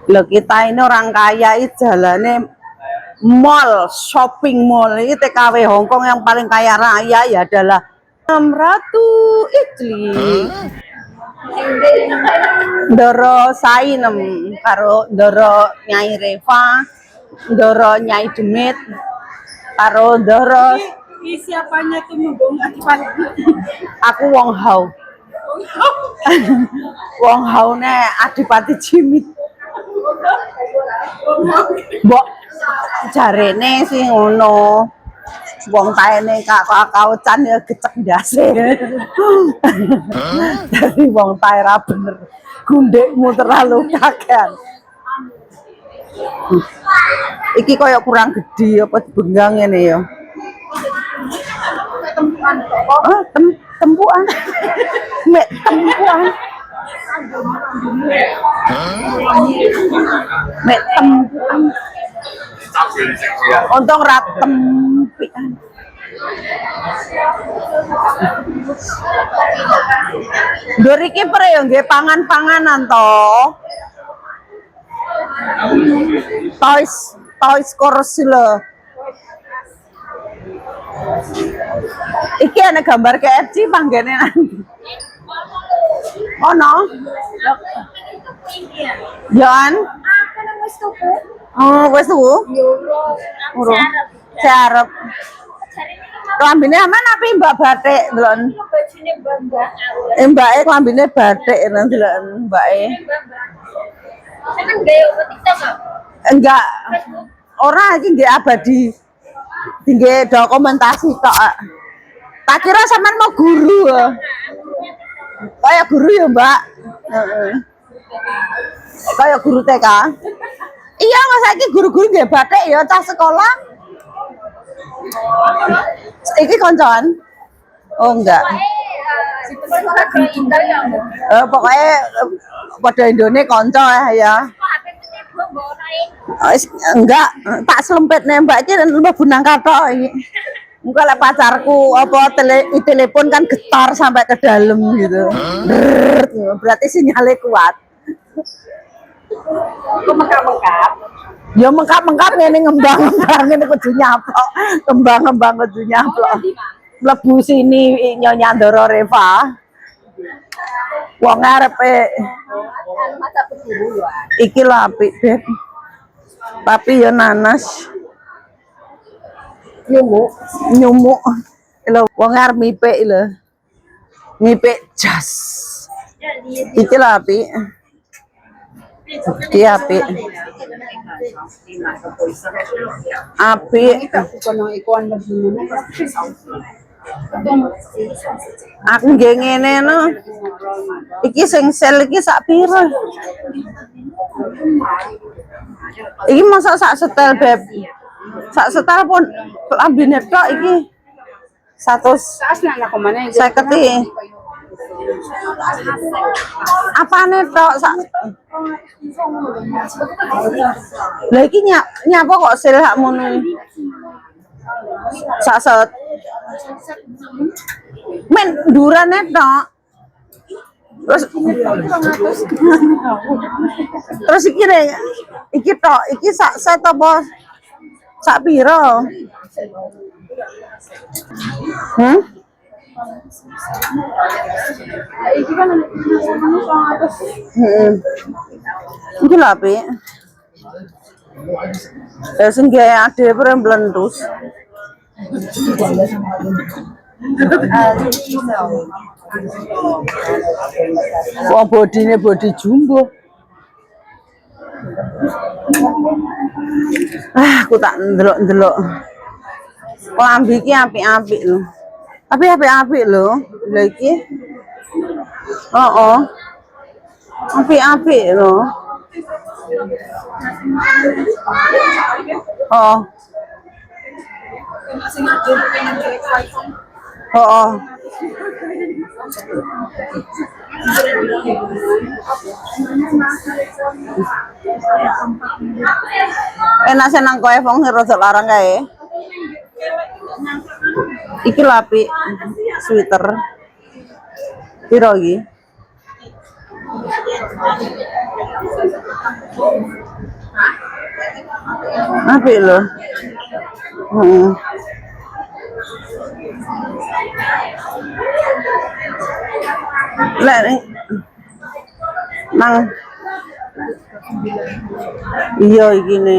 Loh kita ini orang kaya ini jalannya mall, shopping mall. Ini TKW Hongkong yang paling kaya raya ya adalah Ratu Italy. Ndoro Sainem karo Ndoro Nyai Reva, Ndoro Nyai Demit karo Ndoro siapanya tuh membongkar paling. aku Wong Hau. Wong Hau ne Adipati Jimit. Mbok jarene sih ngono. Wong taene kaucan ya gecek ndase. Jadi wong tae ra bener. Gundekmu terlalu kakean. Iki koyo kurang gede apa dibenggang ngene ya. Oh, tempuan. Mek tempuan. Mek tempuan. Untung ra tempian. Ndor iki pre yo nggih pangan-panganan to. Toys kursi lho. Iki ana gambar KFC panggene nanti. Oh no. Jan. Oh, wis tuku? Urung. Sarep. Klambine aman apa Mbak batik delon? Bajune Mbak. Mbake klambine batik delon mbake. Seneng gawe TikTok kok? Enggak. Ora iki nggih abadi. Nggih dokumentasi tok. Tak kira sampean mau guru. Kayak guru ya, Mbak. Heeh. Kayak guru TK. Iya, Mas saiki guru-guru nggih batik ya cah sekolah. Iki koncoan? Oh enggak. Pokoknya pada Indonesia konco ya. Enggak, tak selempet nembak aja dan lebih bunang katok ini. Enggak lah pacarku apa telepon kan getar sampai ke dalam gitu. Berarti sinyalnya kuat. Kok mengkap-mengkap? Ya mengkap-mengkap ngene ngembang-ngembang ngene kudu nyaplok. Kembang-kembang kudu nyaplok. Mlebu sini Nyonya Ndoro Reva. Wong arepe iki lho apik, Beb. Tapi ya nanas. Nyumuk. Lho wong arep mipik lho. Mipik jas. Iki lho apik. Iki apik. Apik. Aku nggih ngene no. Iki sing sel iki sak piro? Iki masa sak setel, Beb. Sak setel pun lambine tok iki 150 iki. Apane tok sak. Lah iki nyapa kok sel hak ngono. Sak set. Men durane tok. Terus iki tok, iki sak set apa sak piro? Iki kan Iki lho apik. Sing gawe ade mlentus. Wah bodine bodi jumbo. Aku tak ndelok-ndelok. Klambi iki apik-apik lho. Tapi apik-apik lho. Lha iki. Heeh. Apik-apik lho. Oh. Oh. Enak senang kowe wong rada larang kae. Iki lho apik. Sweater. Piro iki? Apik lho. Heeh. Lek nang iya iki ne.